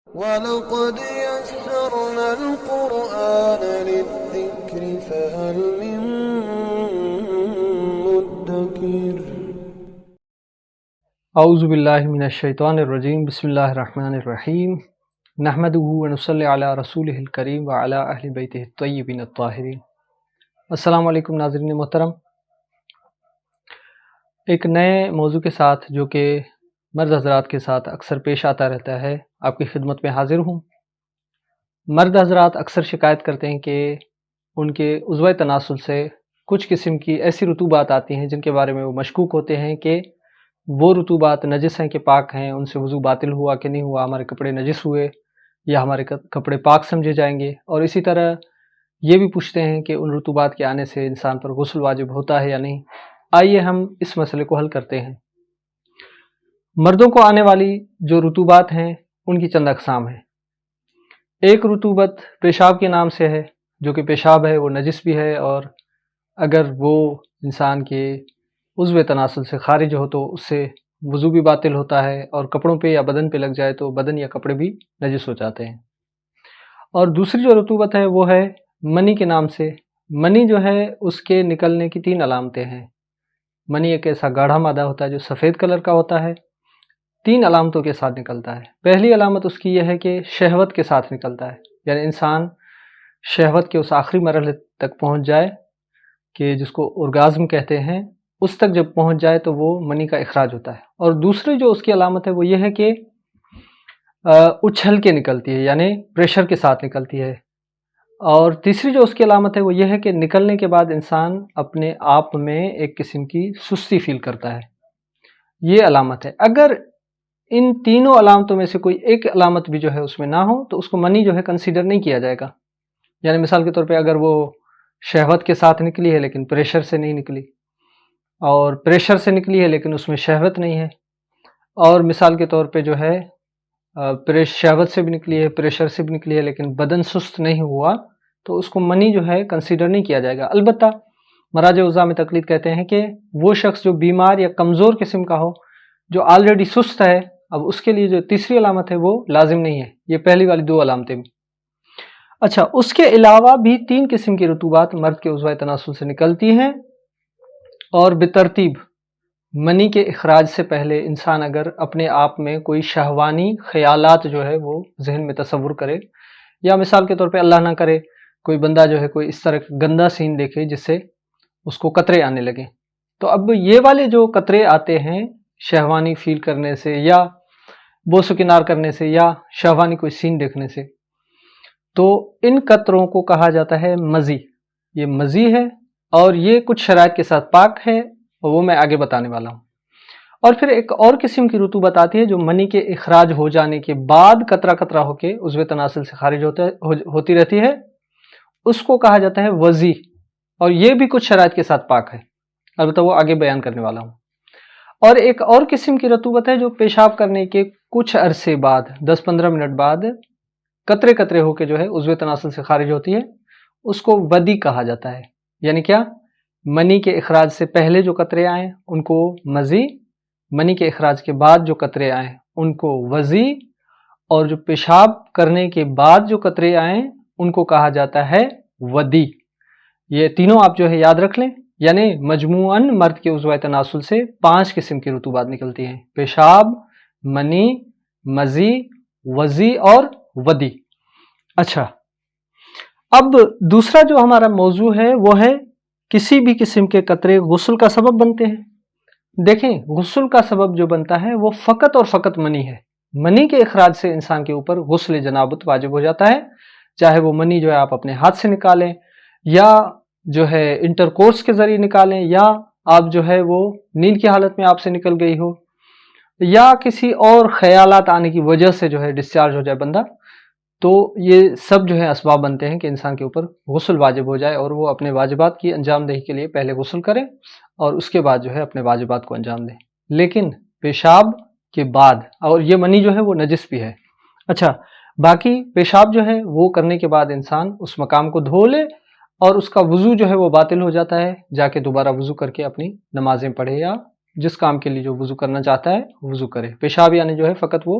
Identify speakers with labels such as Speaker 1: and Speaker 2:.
Speaker 1: وَلَقَدْ يَسَّرْنَا الْقُرْآنَ لِلذِّكْرِ فَهَلْ مِن مُّدَّكِرٍ۔
Speaker 2: اعوذ باللہ من الشیطان الرجیم، بسم اللہ الرحمن الرحیم، نحمدہ ونصلی علی رسولہ الکریم وعلی اہل بیتہ الطیبین الطاہرین۔ السلام علیکم ناظرین محترم، ایک نئے موضوع کے ساتھ جو کہ مرد حضرات کے ساتھ اکثر پیش آتا رہتا ہے، آپ کی خدمت میں حاضر ہوں۔ مرد حضرات اکثر شکایت کرتے ہیں کہ ان کے عضوِ تناسل سے کچھ قسم کی ایسی رطوبات آتی ہیں جن کے بارے میں وہ مشکوک ہوتے ہیں کہ وہ رطوبات نجس ہیں کہ پاک ہیں، ان سے وضو باطل ہوا کہ نہیں ہوا، ہمارے کپڑے نجس ہوئے یا ہمارے کپڑے پاک سمجھے جائیں گے، اور اسی طرح یہ بھی پوچھتے ہیں کہ ان رطوبات کے آنے سے انسان پر غسل واجب ہوتا ہے یا نہیں۔ آئیے ہم اس مسئلے کو حل کرتے ہیں۔ مردوں کو آنے والی جو رطوبات ہیں ان کی چند اقسام ہیں۔ ایک رطوبت پیشاب کے نام سے ہے، جو کہ پیشاب ہے وہ نجس بھی ہے، اور اگر وہ انسان کے عضو تناسل سے خارج ہو تو اس سے وضو بھی باطل ہوتا ہے، اور کپڑوں پہ یا بدن پہ لگ جائے تو بدن یا کپڑے بھی نجس ہو جاتے ہیں۔ اور دوسری جو رطوبت ہے وہ ہے منی کے نام سے۔ منی جو ہے اس کے نکلنے کی 3 علامتیں ہیں۔ منی ایک ایسا گاڑھا مادہ ہوتا ہے جو سفید کلر کا ہوتا ہے، 3 علامتوں کے ساتھ نکلتا ہے۔ پہلی علامت اس کی یہ ہے کہ شہوت کے ساتھ نکلتا ہے، یعنی انسان شہوت کے اس آخری مرحلے تک پہنچ جائے کہ جس کو اورگازم کہتے ہیں، اس تک جب پہنچ جائے تو وہ منی کا اخراج ہوتا ہے۔ اور دوسری جو اس کی علامت ہے وہ یہ ہے کہ اچھل کے نکلتی ہے، یعنی پریشر کے ساتھ نکلتی ہے۔ اور تیسری جو اس کی علامت ہے وہ یہ ہے کہ نکلنے کے بعد انسان اپنے آپ میں ایک قسم کی سستی فیل کرتا ہے، یہ علامت ہے۔ اگر ان تینوں علامتوں میں سے کوئی ایک علامت بھی جو ہے اس میں نہ ہو تو اس کو منی جو ہے کنسیڈر نہیں کیا جائے گا۔ یعنی مثال کے طور پہ اگر وہ شہوت کے ساتھ نکلی ہے لیکن پریشر سے نہیں نکلی، اور پریشر سے نکلی ہے لیکن اس میں شہوت نہیں ہے، اور مثال کے طور پہ جو ہے شہوت سے بھی نکلی ہے، پریشر سے بھی نکلی ہے لیکن بدن سست نہیں ہوا، تو اس کو منی جو ہے کنسیڈر نہیں کیا جائے گا۔ البتہ مراجع عظام تقلید کہتے ہیں کہ وہ شخص جو بیمار یا کمزور قسم کا ہو، جو آلریڈی سست ہے، اب اس کے لیے جو تیسری علامت ہے وہ لازم نہیں ہے، یہ پہلی والی 2 علامتیں بھی۔ اچھا، اس کے علاوہ بھی 3 قسم کی رطوبات مرد کے عضوِ تناسل سے نکلتی ہیں، اور بترتیب منی کے اخراج سے پہلے انسان اگر اپنے آپ میں کوئی شہوانی خیالات جو ہے وہ ذہن میں تصور کرے، یا مثال کے طور پہ اللہ نہ کرے کوئی بندہ جو ہے کوئی اس طرح گندا سین دیکھے جس سے اس کو قطرے آنے لگیں، تو اب یہ والے جو قطرے آتے ہیں شہوانی فیل کرنے سے یا بوس و کنار کرنے سے یا شہوانی کوئی سین دیکھنے سے، تو ان قطروں کو کہا جاتا ہے مزی۔ یہ مزی ہے، اور یہ کچھ شرائط کے ساتھ پاک ہے، اور وہ میں آگے بتانے والا ہوں۔ اور پھر ایک اور قسم کی رطوبت آتی ہے جو منی کے اخراج ہو جانے کے بعد قطرہ قطرہ ہو کے عضو تناسل سے خارج ہوتی رہتی ہے، اس کو کہا جاتا ہے وضی، اور یہ بھی کچھ شرائط کے ساتھ پاک ہے، البتہ وہ آگے بیان کرنے والا ہوں۔ اور ایک اور قسم کی رطوبت ہے جو پیشاب کرنے کے کچھ عرصے بعد 10-15 منٹ بعد قطرے قطرے ہو کے جو ہے عضو تناسل سے خارج ہوتی ہے، اس کو ودی کہا جاتا ہے۔ یعنی کیا؟ منی کے اخراج سے پہلے جو قطرے آئیں ان کو مزی، منی کے اخراج کے بعد جو قطرے آئیں ان کو وضی، اور جو پیشاب کرنے کے بعد جو قطرے آئیں ان کو کہا جاتا ہے ودی۔ یہ تینوں آپ جو ہے یاد رکھ لیں، یعنی مجموعاً مرد کے عضوِ تناسل سے 5 قسم کی رطوبات نکلتی ہیں: پیشاب، منی، مزی، وضی اور ودی۔ اچھا، اب دوسرا جو ہمارا موضوع ہے وہ ہے کسی بھی قسم کے قطرے غسل کا سبب بنتے ہیں۔ دیکھیں، غسل کا سبب جو بنتا ہے وہ فقط اور فقط منی ہے۔ منی کے اخراج سے انسان کے اوپر غسل جنابت واجب ہو جاتا ہے، چاہے وہ منی جو ہے آپ اپنے ہاتھ سے نکالیں، یا جو ہے انٹرکورس کے ذریعے نکالیں، یا آپ جو ہے وہ نیند کی حالت میں آپ سے نکل گئی ہو، یا کسی اور خیالات آنے کی وجہ سے جو ہے ڈسچارج ہو جائے بندہ، تو یہ سب جو ہے اسباب بنتے ہیں کہ انسان کے اوپر غسل واجب ہو جائے، اور وہ اپنے واجبات کی انجام دہی کے لیے پہلے غسل کرے اور اس کے بعد جو ہے اپنے واجبات کو انجام دے۔ لیکن پیشاب کے بعد، اور یہ منی جو ہے وہ نجس بھی ہے۔ اچھا، باقی پیشاب جو ہے وہ کرنے کے بعد انسان اس مقام کو دھو لے، اور اس کا وضو جو ہے وہ باطل ہو جاتا ہے، جا کے دوبارہ وضو کر کے اپنی نمازیں پڑھے، یا جس کام کے لیے جو وضو کرنا چاہتا ہے وضو کرے۔ پیشاب یعنی جو ہے فقط وہ